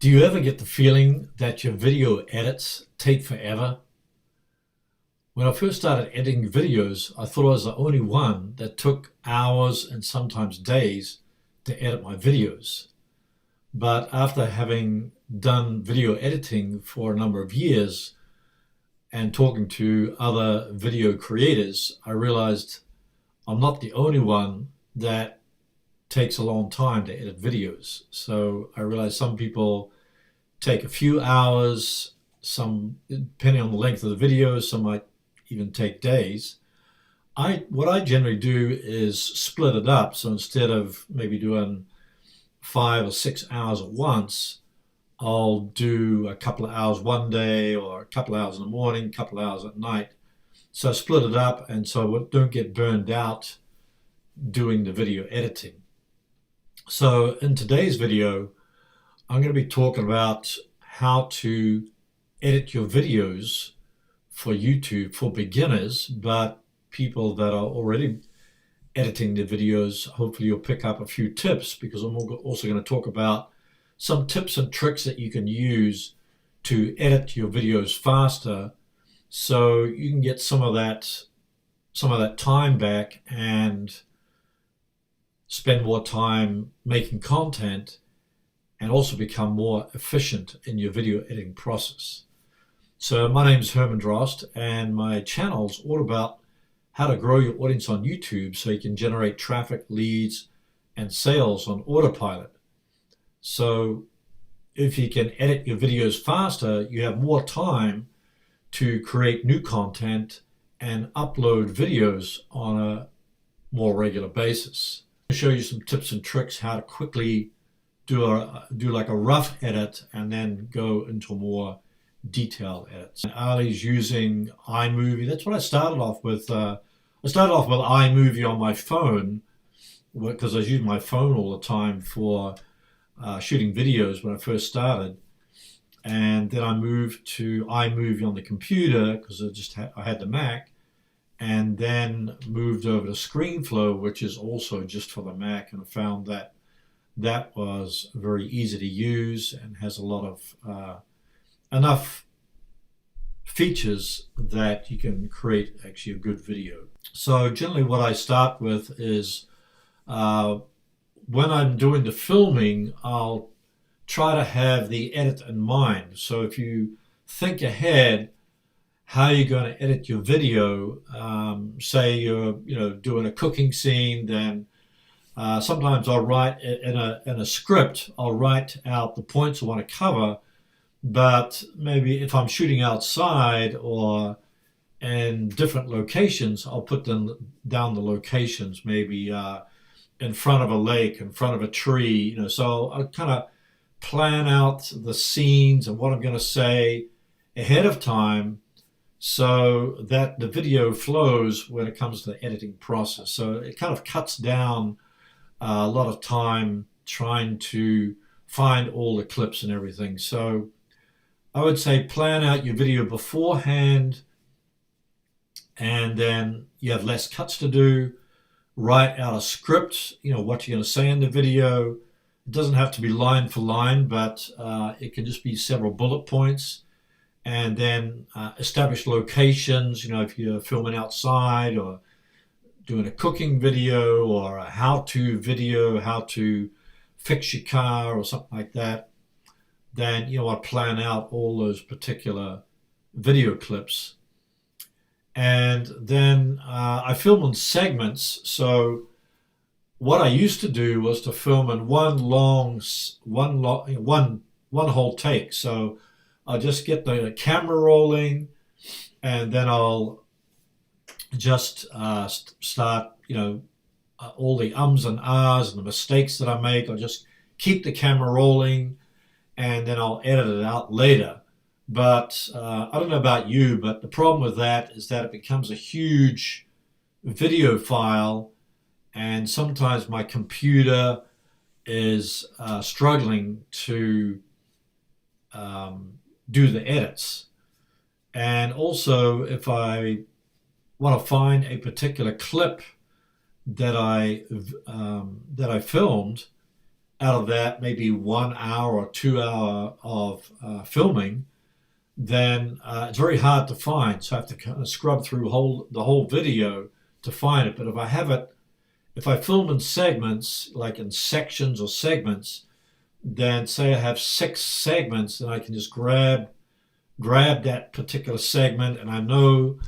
Do you ever get the feeling that your video edits take forever? When I first started editing videos, I thought I was the only one that took hours and sometimes days to edit my videos. But after having done video editing for a number of years and talking to other video creators, I realized I'm not the only one that takes a long time to edit videos. So I realized some people take a few hours, some depending on the length of the video, some might even take days. What I generally do is split it up. So instead of maybe doing 5 or 6 hours at once, I'll do a couple of hours one day, or a couple of hours in the morning, a couple of hours at night. So I split it up, and so I don't get burned out doing the video editing. So in today's video, I'm going to be talking about how to edit your videos for YouTube for beginners, but people that are already editing the videos, hopefully you'll pick up a few tips, because I'm also going to talk about some tips and tricks that you can use to edit your videos faster, so you can get some of that time back and spend more time making content and also become more efficient in your video editing process. So my name is Herman Drost, and my channel is all about how to grow your audience on YouTube so you can generate traffic, leads, and sales on autopilot. So if you can edit your videos faster, you have more time to create new content and upload videos on a more regular basis. I'll show you some tips and tricks how to quickly do like a rough edit and then go into more detailed edits. Ali's using iMovie. That's what I started off with. I started off with iMovie on my phone because I was using my phone all the time for shooting videos when I first started. And then I moved to iMovie on the computer because I had the Mac, and then moved over to Screenflow, which is also just for the Mac, and I found that was very easy to use and has a lot of enough features that you can create actually a good video. So generally what I start with is when I'm doing the filming, I'll try to have the edit in mind. So if you think ahead how you're going to edit your video, say you're doing a cooking scene, then sometimes I'll write in a script, I'll write out the points I want to cover, but maybe if I'm shooting outside or in different locations, I'll put them down the locations, maybe in front of a lake, in front of a tree, so I'll kind of plan out the scenes and what I'm going to say ahead of time so that the video flows when it comes to the editing process. So it kind of cuts down a lot of time trying to find all the clips and everything. So I would say plan out your video beforehand, and then you have less cuts to do. Write out a script, what you're going to say in the video. It doesn't have to be line for line, but it can just be several bullet points. And then establish locations, if you're filming outside or doing a cooking video or a how-to video, how to fix your car or something like that, then I plan out all those particular video clips. And then I film in segments. So what I used to do was to film in one whole take. So I'll just get the camera rolling, and then I'll just start, all the ums and ahs and the mistakes that I make. I'll just keep the camera rolling, and then I'll edit it out later. But I don't know about you, but the problem with that is that it becomes a huge video file, and sometimes my computer is struggling to do the edits. And also, if I want to find a particular clip that I filmed, out of that maybe 1 hour or 2 hour of filming, then it's very hard to find. So I have to kind of scrub through the whole video to find it. But if I film in segments, like in sections or segments, then say I have 6 segments, then I can just grab that particular segment, and I know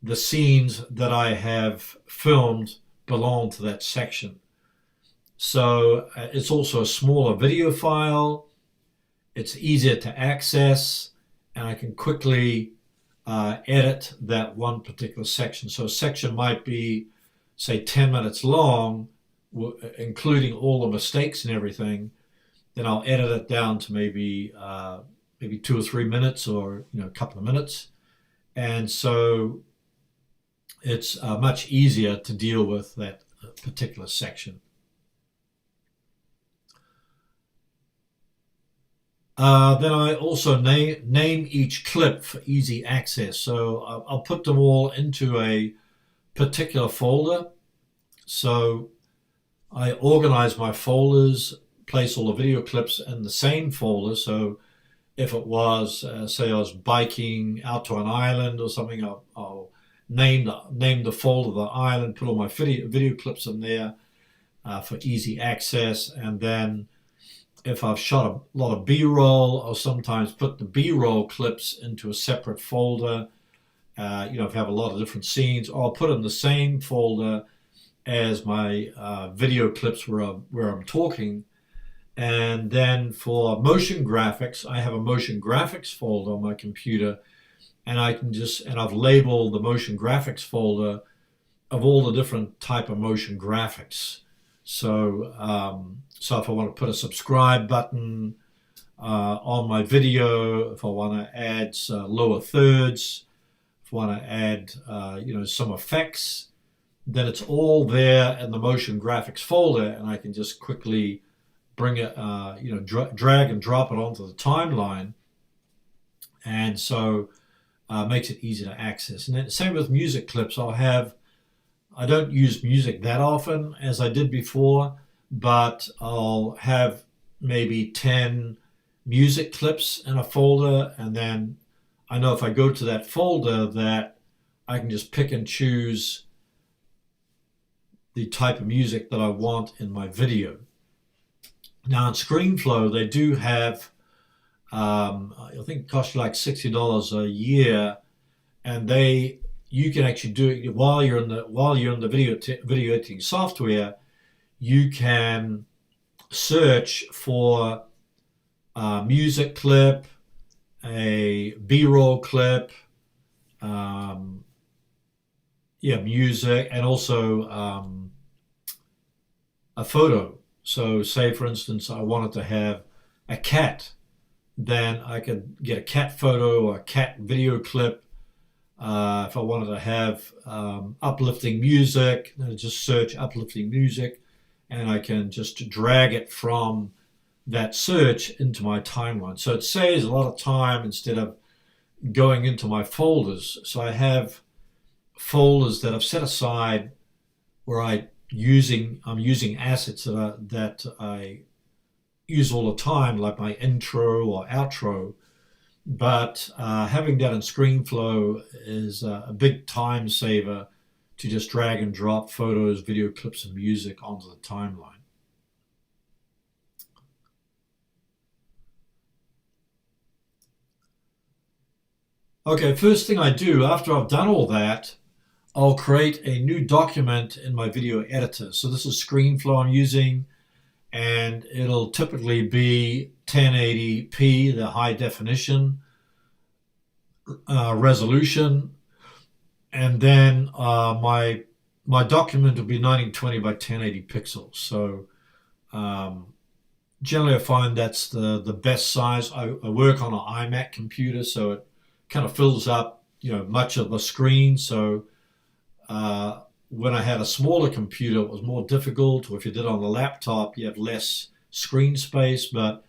the scenes that I have filmed belong to that section. So it's also a smaller video file. It's easier to access, and I can quickly edit that one particular section. So a section might be, say, 10 minutes long, including all the mistakes and everything. Then I'll edit it down to maybe 2 or 3 minutes, or a couple of minutes. And so it's much easier to deal with that particular section. Then I also name each clip for easy access. So I'll put them all into a particular folder. So I organize my folders, place all the video clips in the same folder. So if it was, say I was biking out to an island or something, I'll name the folder the island, put all my video clips in there for easy access. And then if I've shot a lot of B-roll, I'll sometimes put the B-roll clips into a separate folder. If I have a lot of different scenes, or I'll put in the same folder as my video clips where I'm talking. And then for motion graphics, I have a motion graphics folder on my computer, and I've labeled the motion graphics folder of all the different type of motion graphics. So if I want to put a subscribe button on my video, if I want to add lower thirds, if I want to add some effects, then it's all there in the motion graphics folder, and I can just quickly bring it, drag and drop it onto the timeline, and so makes it easy to access. And then same with music clips. I don't use music that often as I did before, but I'll have maybe 10 music clips in a folder, and then I know if I go to that folder that I can just pick and choose the type of music that I want in my video. Now in Screenflow, they do have, I think it costs you like $60 a year, and you can actually do it while you're in the video editing software. You can search for a music clip, a B-roll clip, music, and also a photo. So say, for instance, I wanted to have a cat, then I could get a cat photo or a cat video clip. If I wanted to have uplifting music, then I just search uplifting music, and I can just drag it from that search into my timeline. So it saves a lot of time instead of going into my folders. So I have folders that I've set aside where I'm using assets that I use all the time, like my intro or outro. But having that in Screenflow is a big time saver to just drag and drop photos, video clips, and music onto the timeline. Okay, first thing I do after I've done all that, I'll create a new document in my video editor. So this is Screenflow I'm using, and it'll typically be 1080p, the high definition resolution, and then my document will be 1920 by 1080 pixels. So generally I find that's the best size. I work on an iMac computer, so it kind of fills up much of the screen. So when I had a smaller computer, it was more difficult, or if you did it on the laptop, you have less screen space. But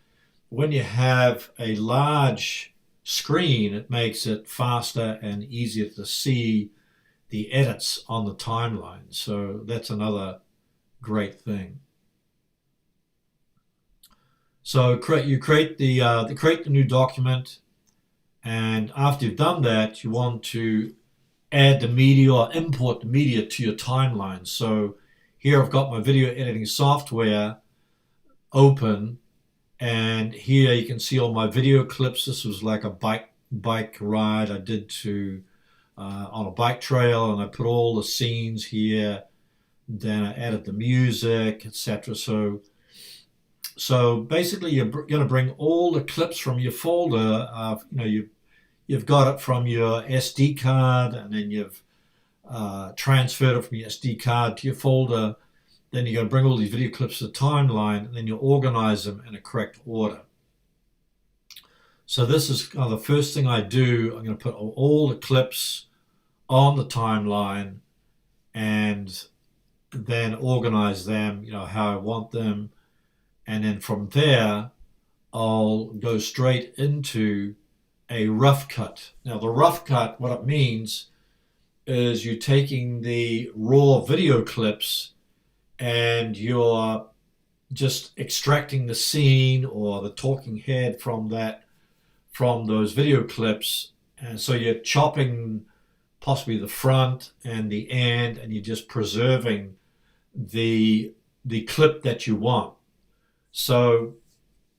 when you have a large screen, it makes it faster and easier to see the edits on the timeline. So that's another great thing. So you create the new document, and after you've done that, you want to add the media or import the media to your timeline. So here I've got my video editing software open, and here you can see all my video clips. This was like a bike ride I did to on a bike trail, and I put all the scenes here. Then I added the music, etc. So basically, you're going to bring all the clips from your folder. You've got it from your SD card, and then you've transferred it from your SD card to your folder. Then you're going to bring all these video clips to the timeline, and then you organize them in a correct order. So this is kind of the first thing I do. I'm going to put all the clips on the timeline, and then organize them, how I want them. And then from there, I'll go straight into a rough cut. Now, the rough cut, what it means is you're taking the raw video clips and you're just extracting the scene or the talking head from those video clips. And so you're chopping possibly the front and the end, and you're just preserving the clip that you want. So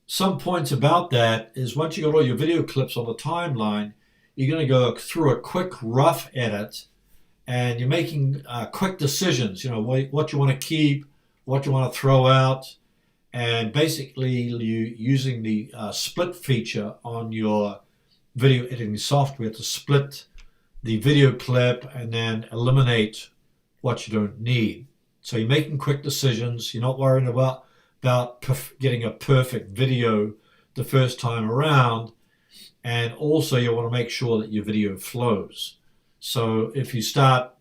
some points about that is once you got all your video clips on the timeline, you're going to go through a quick rough edit, and you're making quick decisions, what you want to keep, what you want to throw out, and basically you using the split feature on your video editing software to split the video clip and then eliminate what you don't need. So you're making quick decisions. You're not worrying about getting a perfect video the first time around. And also you want to make sure that your video flows. So if you start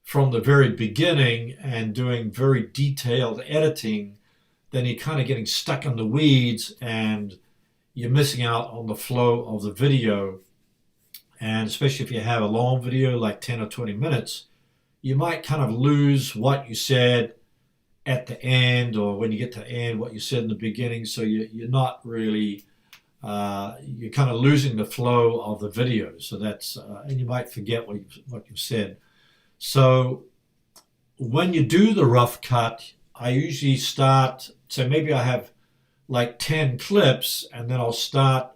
from the very beginning and doing very detailed editing, then you're kind of getting stuck in the weeds and you're missing out on the flow of the video. And especially if you have a long video like 10 or 20 minutes, you might kind of lose what you said at the end, or when you get to the end, what you said in the beginning. So you're not really, you're kind of losing the flow of the video. So that's, and you might forget what you said. So when you do the rough cut, I usually start, so maybe I have like 10 clips, and then I'll start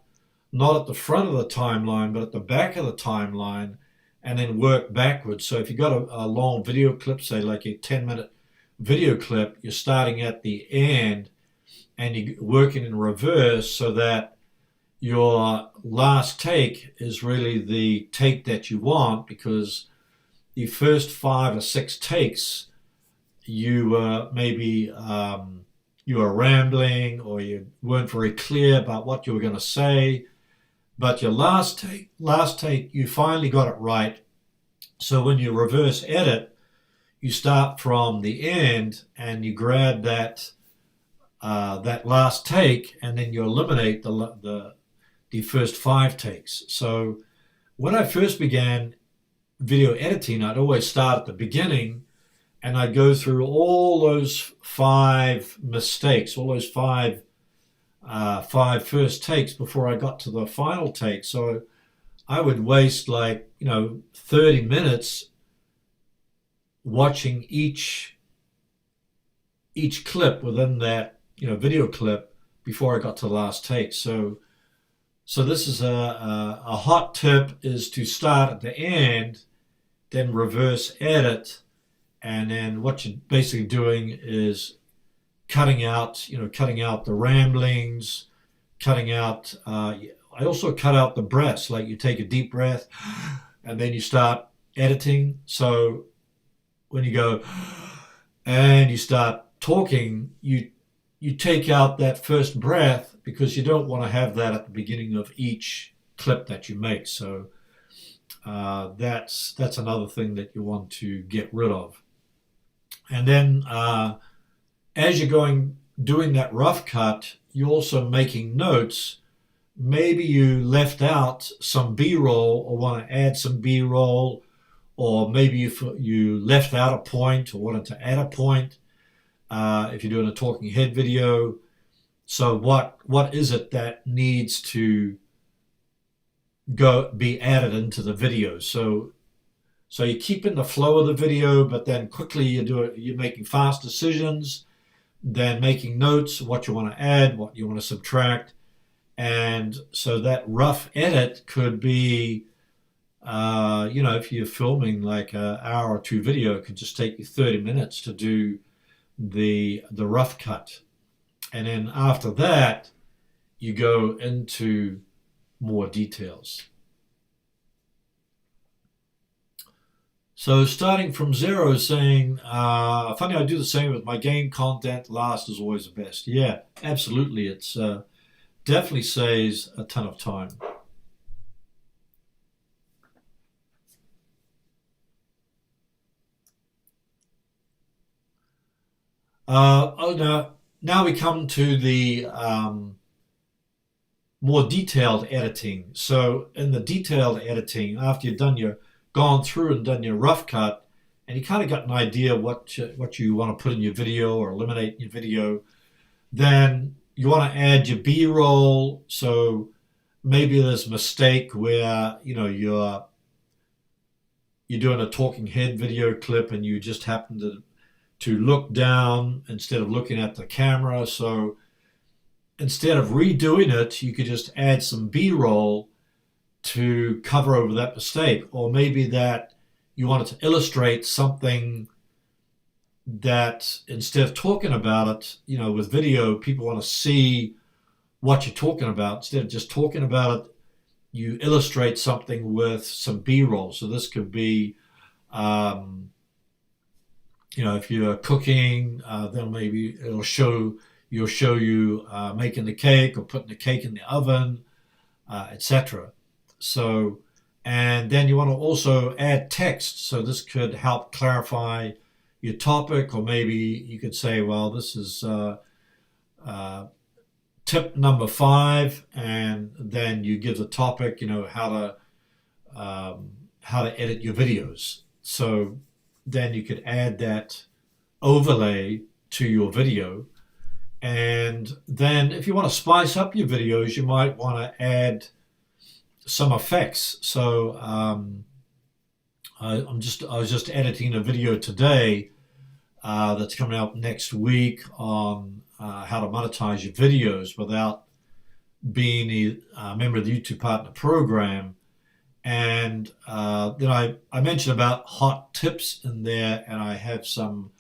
not at the front of the timeline, but at the back of the timeline, and then work backwards. So if you've got a long video clip, say like a 10-minute video clip, you're starting at the end and you're working in reverse so that your last take is really the take that you want, because the first 5 or 6 takes you maybe you were rambling or you weren't very clear about what you were going to say. But your last take, you finally got it right. So when you reverse edit, you start from the end and you grab that last take, and then you eliminate the first 5 takes. So when I first began video editing, I'd always start at the beginning and I'd go through all those 5 mistakes, all those 5 first takes before I got to the final take. So I would waste 30 minutes watching each clip within that video clip before I got to the last take. So this is a hot tip, is to start at the end, then reverse edit, and then what you're basically doing is cutting out the ramblings, cutting out, I also cut out the breaths, like you take a deep breath and then you start editing. So when you go and you start talking, you take out that first breath, because you don't want to have that at the beginning of each clip that you make. So that's another thing that you want to get rid of. And then as you're doing that rough cut, you're also making notes. Maybe you left out some B-roll or want to add some B-roll, or maybe you left out a point or wanted to add a point. If you're doing a talking head video, So what is it that needs to be added into the video? So you keep in the flow of the video, but then quickly you're making fast decisions, then making notes, what you want to add, what you want to subtract. And so that rough edit could be, if you're filming like an hour or two video, it could just take you 30 minutes to do the rough cut. And then after that, you go into more details. So starting from zero, saying, funny, I do the same with my game content. Last is always the best. Yeah, absolutely. It's definitely saves a ton of time. Now we come to the more detailed editing. So in the detailed editing, after you've gone through and done your rough cut, and you kind of got an idea what you want to put in your video or eliminate in your video, then you want to add your B-roll. So maybe there's a mistake where you're doing a talking head video clip and you just happen to look down instead of looking at the camera. So instead of redoing it, you could just add some B-roll to cover over that mistake. Or maybe that you wanted to illustrate something that instead of talking about it, with video, people want to see what you're talking about. Instead of just talking about it, you illustrate something with some B-roll. So this could be, if you're cooking, then maybe you'll show you making the cake or putting the cake in the oven, etc. So, and then you want to also add text. So this could help clarify your topic, or maybe you could say, well, this is tip number 5, and then you give the topic, how to edit your videos. So then you could add that overlay to your video. And then if you want to spice up your videos, you might want to add some effects. So I was just editing a video today that's coming out next week on how to monetize your videos without being a member of the YouTube Partner Program. And then I mentioned about hot tips in there, and I have some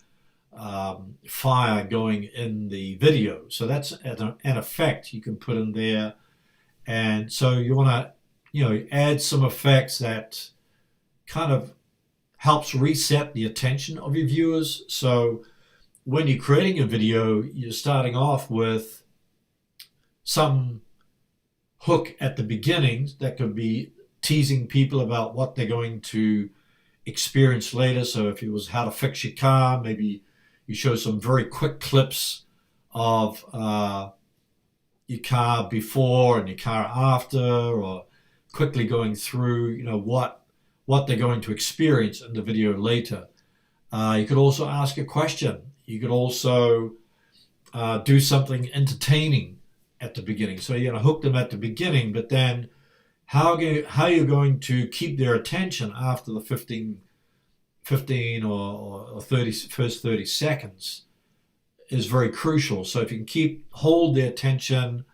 fire going in the video. So that's an effect you can put in there. And so you want to, add some effects that kind of helps reset the attention of your viewers. So when you're creating a video, you're starting off with some hook at the beginning that could be teasing people about what they're going to experience later. So if it was how to fix your car, maybe you show some very quick clips of your car before and your car after, or quickly going through, what they're going to experience in the video later. You could also ask a question. You could also do something entertaining at the beginning. So you're going to hook them at the beginning, but then how you're going to keep their attention after the 15 or 30 first 30 seconds is very crucial. So if you can hold their attention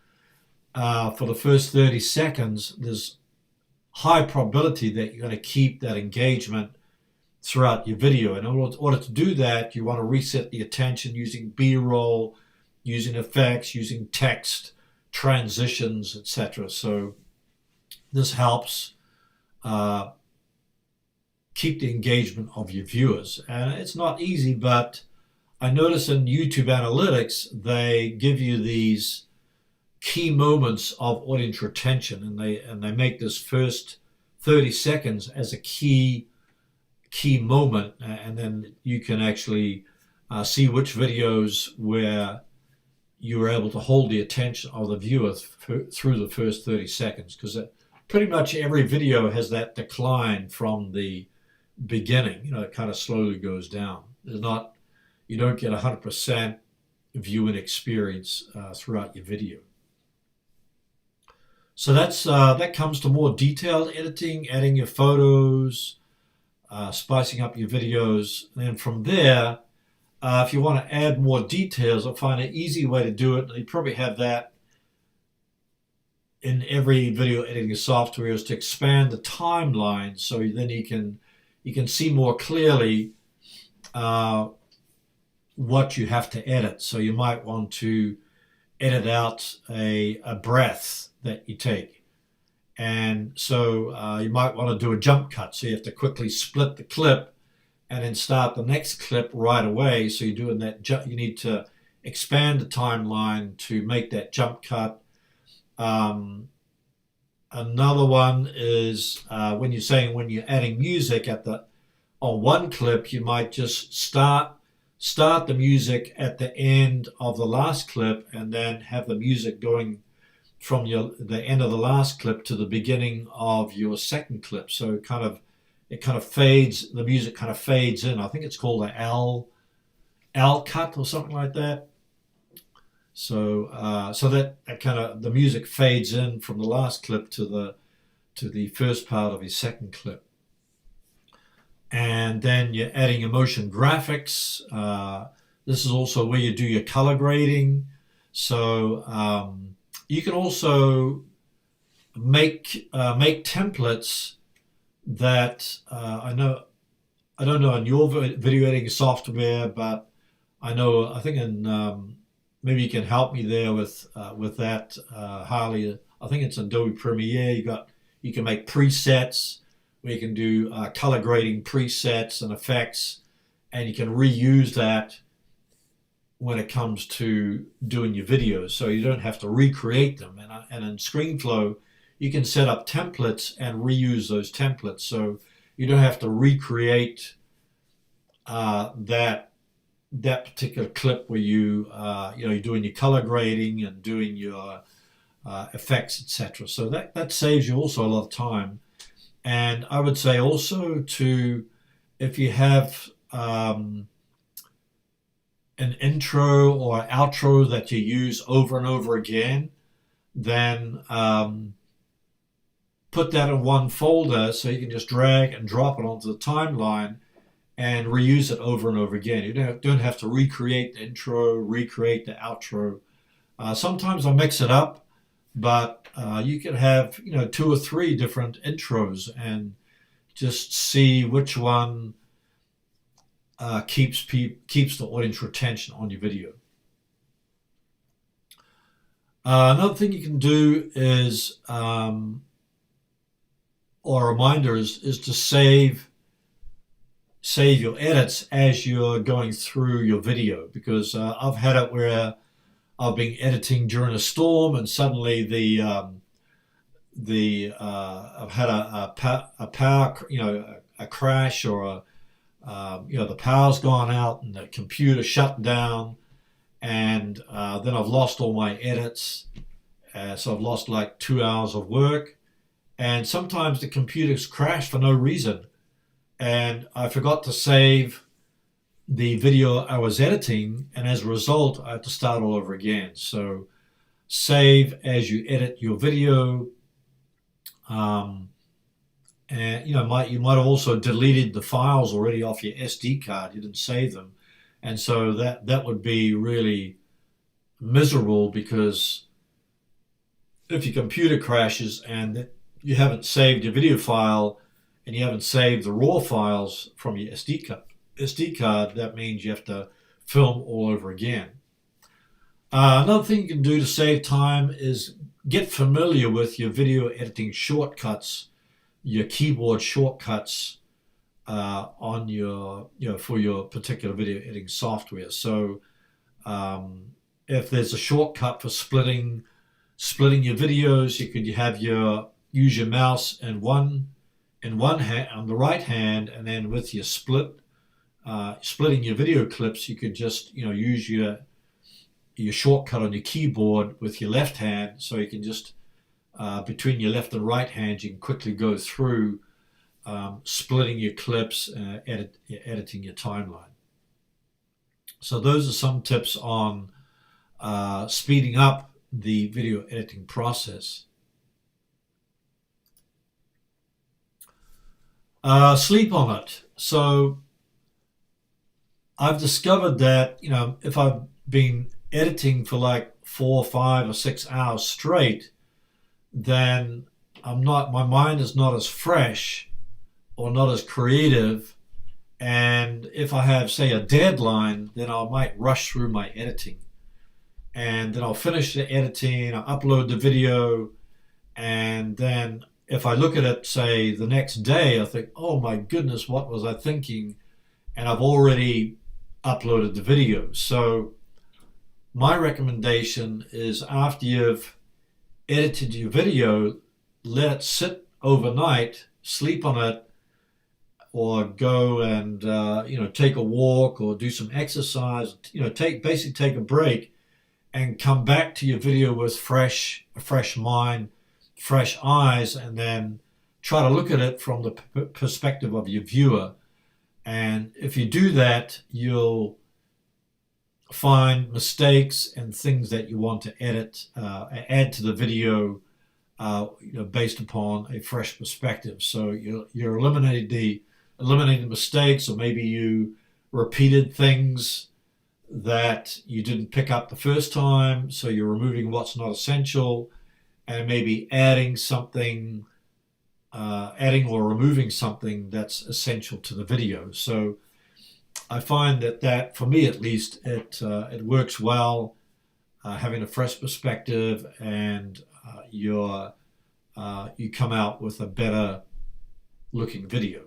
for the first 30 seconds, there's high probability that you're going to keep that engagement throughout your video. And in order to do that, you want to reset the attention using B-roll, using effects, using text, transitions, etc. So this helps keep the engagement of your viewers. And it's not easy, but I notice in YouTube analytics, they give you these key moments of audience retention, and they make this first 30 seconds as a key moment, and then you can actually see which videos where you were able to hold the attention of the viewer through the first 30 seconds, because pretty much every video has that decline from the beginning. It kind of slowly goes down. You don't get 100% viewing experience throughout your video. So that comes to more detailed editing, adding your photos, spicing up your videos. And then from there, if you want to add more details, I find an easy way to do it, and you probably have that in every video editing software, is to expand the timeline, so then you can see more clearly what you have to edit. So you might want to edit out a breath that you take, and so you might want to do a jump cut, so you have to quickly split the clip and then start the next clip right away. So you're doing that, you need to expand the timeline to make that jump cut. Another one is when you're adding music on one clip, you might just start the music at the end of the last clip, and then have the music going from the end of the last clip to the beginning of your second clip. So it kind of fades, the music kind of fades in. I think it's called an L cut or something like that. So that kind of, the music fades in from the last clip to the first part of your second clip. And then you're adding your motion graphics. This is also where you do your color grading. So you can also make templates that I don't know in your video editing software, but I think in maybe you can help me there with that, Harley. I think it's Adobe Premiere. You can make presets where you can do color grading presets and effects, and you can reuse that when it comes to doing your videos, so you don't have to recreate them. And in Screenflow, you can set up templates and reuse those templates, so you don't have to recreate that particular clip where you're doing your color grading and doing your effects, etc. So that saves you also a lot of time. And I would say also if you have an intro or outro that you use over and over again, then put that in one folder, so you can just drag and drop it onto the timeline and reuse it over and over again. You don't have to recreate the intro, recreate the outro. Sometimes I mix it up, but you can have 2 or 3 different intros and just see which one keeps the audience retention on your video. Another thing you can do is, or a reminder is to save your edits as you're going through your video, because I've had it where I've been editing during a storm, and suddenly I've had a power, a crash, or the power's gone out and the computer shut down, and then I've lost all my edits. So I've lost like 2 hours of work, and sometimes the computers crash for no reason, and I forgot to save the video I was editing, and as a result I have to start all over again. So save as you edit your video, and you might have also deleted the files already off your SD card. You didn't save them, and so that would be really miserable, because if your computer crashes and you haven't saved your video file and you haven't saved the raw files from your SD card, that means you have to film all over again. Another thing you can do to save time is get familiar with your video editing shortcuts, your keyboard shortcuts on your for your particular video editing software. So if there's a shortcut for splitting your videos, you could use your mouse in one hand on the right hand, and then with your splitting your video clips, you could just use your shortcut on your keyboard with your left hand, so you can just between your left and right hand, you can quickly go through splitting your clips, editing your timeline. So those are some tips on speeding up the video editing process. Sleep on it. So I've discovered that, if I've been editing for like 4, 5, or 6 hours straight, then my mind is not as fresh or not as creative. And if I have, say, a deadline, then I might rush through my editing. And then I'll finish the editing, I'll upload the video, and then if I look at it, say, the next day, I think, oh my goodness, what was I thinking? And I've already uploaded the video. So my recommendation is, after you've edited your video, let it sit overnight, sleep on it, or go and take a walk or do some exercise. Basically take a break and come back to your video with a fresh mind, fresh eyes, and then try to look at it from the perspective of your viewer. And if you do that, you'll find mistakes and things that you want to add to the video, based upon a fresh perspective. So you're eliminating mistakes, or maybe you repeated things that you didn't pick up the first time, so you're removing what's not essential, and maybe adding or removing something that's essential to the video. So I find that for me at least, it works well, having a fresh perspective, and you come out with a better looking video.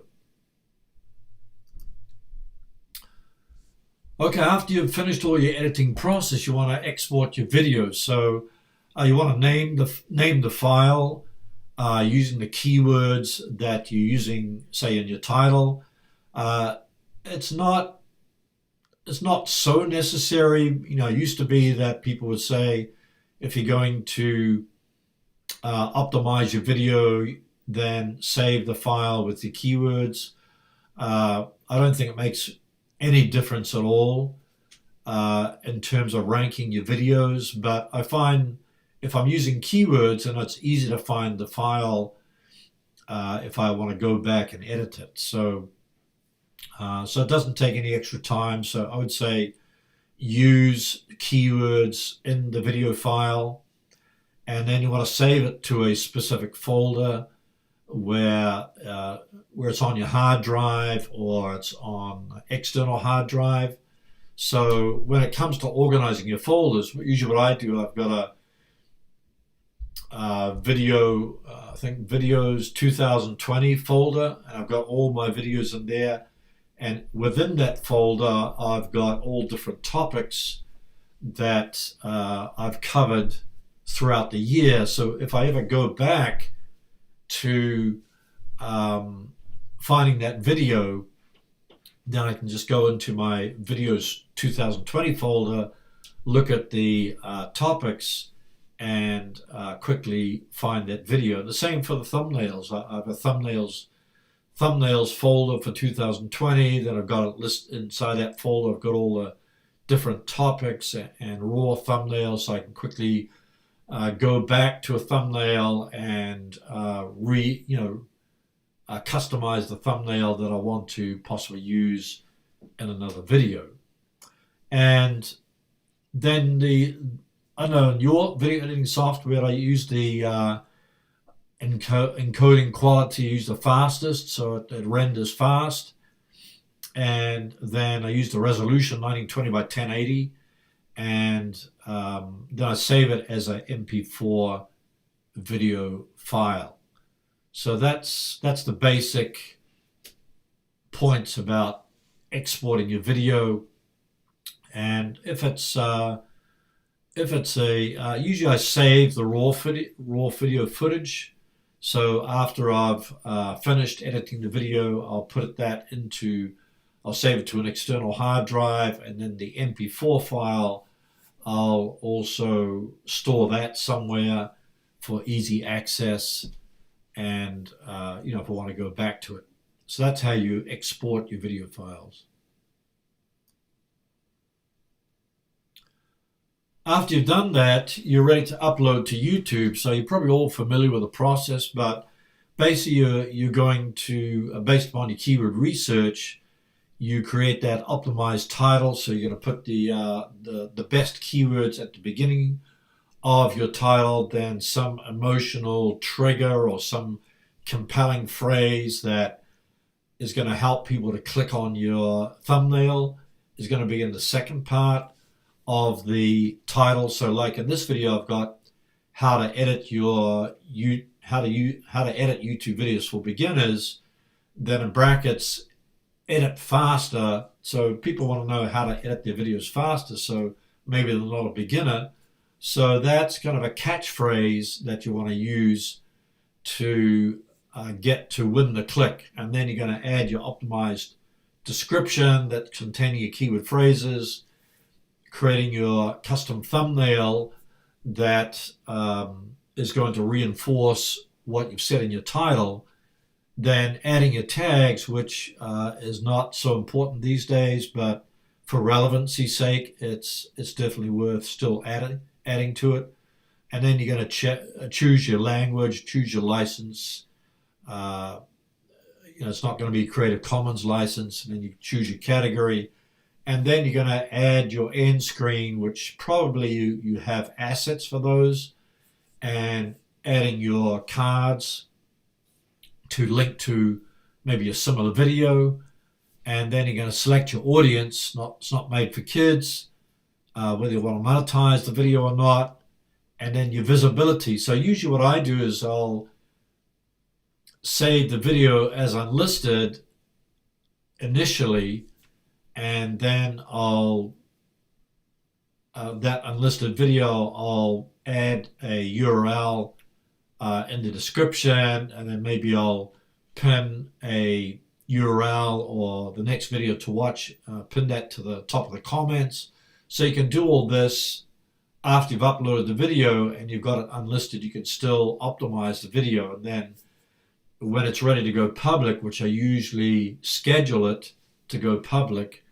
Okay, after you've finished all your editing process, you want to export your videos. So you want to name the file using the keywords that you're using, say, in your title. It's not so necessary. It used to be that people would say, if you're going to optimize your video, then save the file with the keywords. I don't think it makes any difference at all in terms of ranking your videos, but I find if I'm using keywords, then it's easy to find the file if I want to go back and edit it. So it doesn't take any extra time. So I would say use keywords in the video file, and then you want to save it to a specific folder where it's on your hard drive, or it's on external hard drive. So when it comes to organizing your folders, usually what I do, I've got a video, I think videos 2020 folder, and I've got all my videos in there. And within that folder, I've got all different topics that I've covered throughout the year. So if I ever go back to finding that video, then I can just go into my videos 2020 folder, look at the topics, and quickly find that video. The same for the thumbnails. I have a thumbnails folder for 2020. Then I've got a list inside that folder. I've got all the different topics and raw thumbnails, so I can quickly go back to a thumbnail and customize the thumbnail that I want to possibly use in another video. And then in your video editing software, I use the encoding quality, use the fastest, so it renders fast. And then I use the resolution 1920 by 1080, and then I save it as an MP4 video file. So that's the basic points about exporting your video. And if it's usually I save the raw video footage. So after I've finished editing the video, I'll save it to an external hard drive, and then the MP4 file, I'll also store that somewhere for easy access, and if I want to go back to it. So that's how you export your video files. After you've done that, you're ready to upload to YouTube. So you're probably all familiar with the process, but basically you're going to, based upon your keyword research, you create that optimized title. So you're going to put the best keywords at the beginning of your title, then some emotional trigger or some compelling phrase that is going to help people to click on your thumbnail is going to be in the second part of the title. So like in this video, I've got how to edit how to edit YouTube videos for beginners. Then in brackets, edit faster. So people want to know how to edit their videos faster. So maybe they're not a beginner. So that's kind of a catchphrase that you want to use to get to win the click. And then you're going to add your optimized description that containing your keyword phrases, creating your custom thumbnail that is going to reinforce what you've said in your title, then adding your tags, which is not so important these days, but for relevancy's sake, it's definitely worth still adding to it. And then you're going to choose your language, choose your license. It's not going to be Creative Commons license, and then you choose your category. And then you're going to add your end screen, which probably you have assets for those, and adding your cards to link to maybe a similar video. And then you're going to select your audience. It's not made for kids, whether you want to monetize the video or not. And then your visibility. So usually what I do is I'll save the video as unlisted initially, and then I'll that unlisted video, I'll add a URL in the description, and then maybe I'll pin a URL or the next video to watch, pin that to the top of the comments. So you can do all this after you've uploaded the video and you've got it unlisted. You can still optimize the video, and then when it's ready to go public, which I usually schedule it to go public,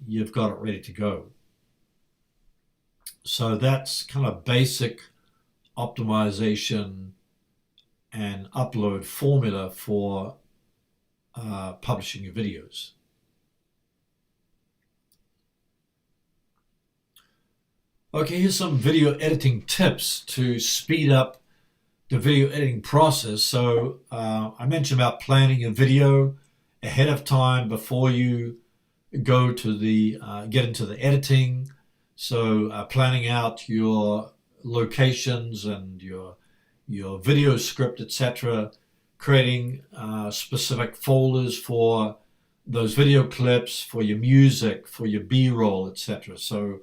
you've got it ready to go. So that's kind of basic optimization and upload formula for publishing your videos. Okay, here's some video editing tips to speed up the video editing process. So I mentioned about planning a video ahead of time before you go to the get into the editing. So planning out your locations and your video script, etc. Creating specific folders for those video clips, for your music, for your B-roll, etc. So,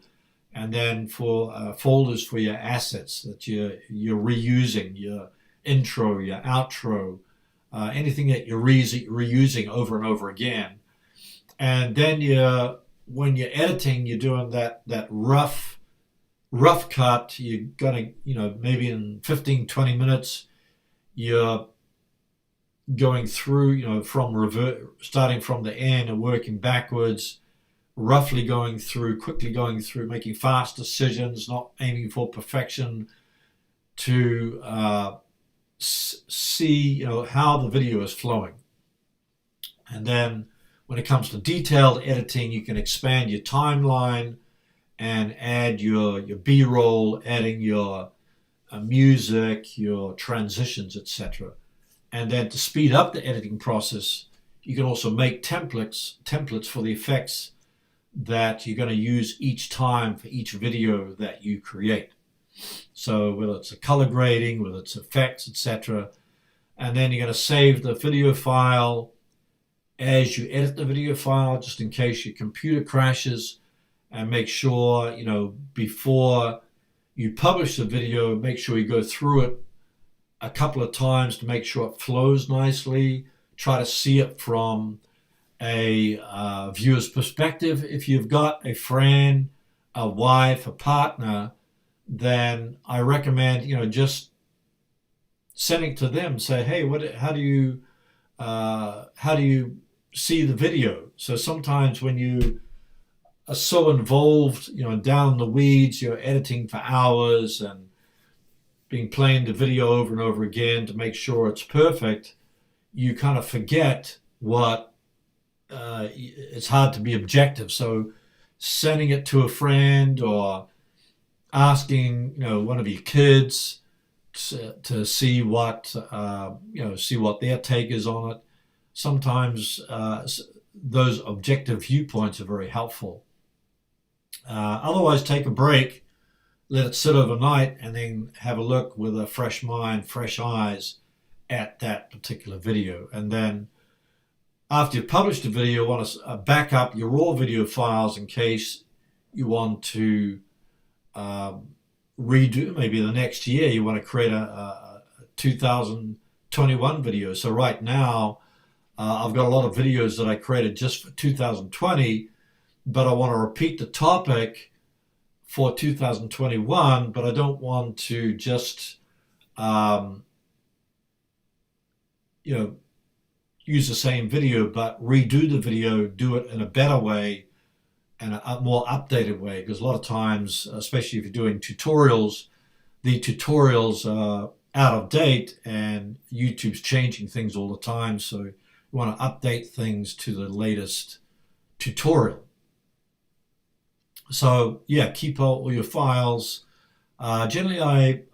and then for folders for your assets that you're reusing, your intro, your outro, anything that you're reusing over and over again. And then when you're editing, you're doing that rough cut. You're gonna, maybe in 15, 20 minutes, you're going through, starting from the end and working backwards, quickly going through, making fast decisions, not aiming for perfection, to see, how the video is flowing. And then when it comes to detailed editing, you can expand your timeline and add your B-roll, adding your music, your transitions, etc. And then to speed up the editing process, you can also make templates for the effects that you're going to use each time for each video that you create. So whether it's a color grading, whether it's effects, etc. And then you're going to save the video file as you edit the video file, just in case your computer crashes, and make sure, before you publish the video, make sure you go through it a couple of times to make sure it flows nicely. Try to see it from a viewer's perspective. If you've got a friend, a wife, a partner, then I recommend, just sending it to them. Say, hey, how do you see the video? So sometimes when you are so involved, down in the weeds, editing for hours and being playing the video over and over again to make sure it's perfect, you kind of forget it's hard to be objective. So sending it to a friend or asking, one of your kids to see what their take is on it. Sometimes those objective viewpoints are very helpful. Otherwise, take a break, let it sit overnight, and then have a look with a fresh mind, fresh eyes at that particular video. And then after you've published a video, you want to back up your raw video files in case you want to redo, maybe the next year you want to create a 2021 video. So right now I've got a lot of videos that I created just for 2020, but I want to repeat the topic for 2021, but I don't want to just use the same video, but redo the video, do it in a better way and a more updated way. Because a lot of times, especially if you're doing tutorials, the tutorials are out of date and YouTube's changing things all the time. So you want to update things to the latest tutorial. So yeah, keep all your files. Generally,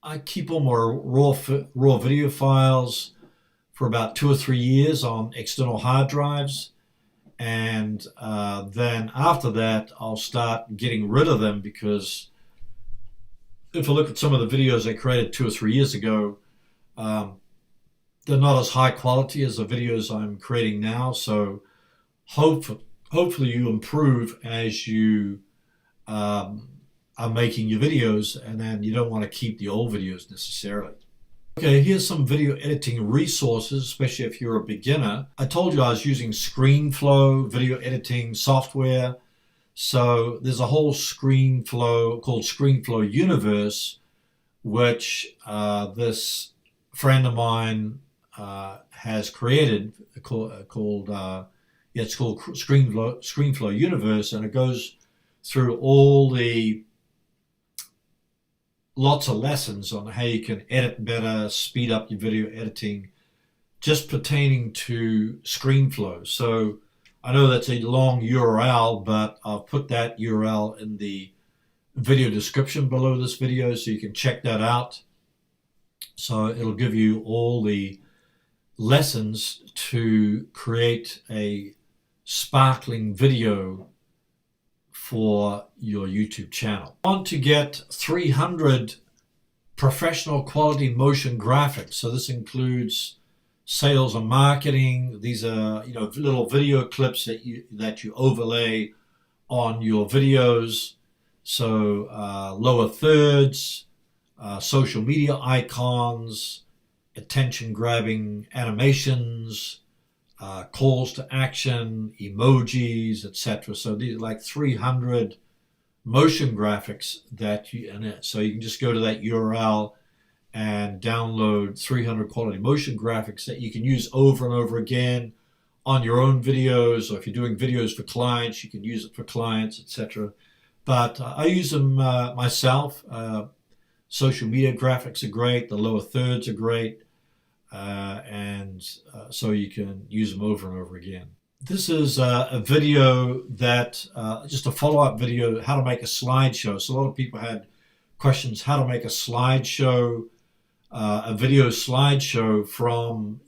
I keep all my raw video files for about 2 or 3 years on external hard drives. And then after that, I'll start getting rid of them, because if I look at some of the videos I created 2 or 3 years ago, they're not as high quality as the videos I'm creating now. So hopefully you improve as you are making your videos, and then you don't want to keep the old videos necessarily. Okay, here's some video editing resources, especially if you're a beginner. I told you I was using Screenflow video editing software. So there's a whole Screenflow called Screenflow universe, which this friend of mine has created, it's called Screenflow universe, and it goes through all the lots of lessons on how you can edit better, speed up your video editing, just pertaining to Screenflow. So I know that's a long URL, but I'll put that URL in the video description below this video so you can check that out. So it'll give you all the lessons to create a sparkling video for your YouTube channel. I want to get 300 professional quality motion graphics. So this includes sales and marketing. These are little video clips that you overlay on your videos. So lower thirds, social media icons, attention grabbing animations, calls to action, emojis, etc. So these are like 300 motion graphics so you can just go to that URL and download 300 quality motion graphics that you can use over and over again on your own videos, or if you're doing videos for clients, you can use it for clients, etc. But I use them myself. Social media graphics are great. The lower thirds are great. So you can use them over and over again. This is a video that, just a follow-up video, how to make a slideshow. So a lot of people had questions, how to make a slideshow, a video slideshow from,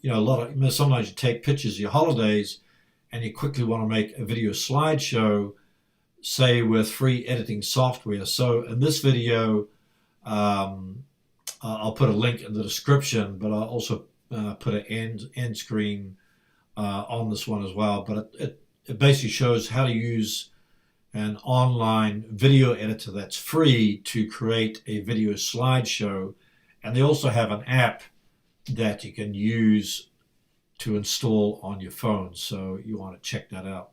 sometimes you take pictures of your holidays and you quickly want to make a video slideshow, say with free editing software. So in this video, I'll put a link in the description, but I'll also put an end screen on this one as well. But it basically shows how to use an online video editor that's free to create a video slideshow. And they also have an app that you can use to install on your phone. So you want to check that out.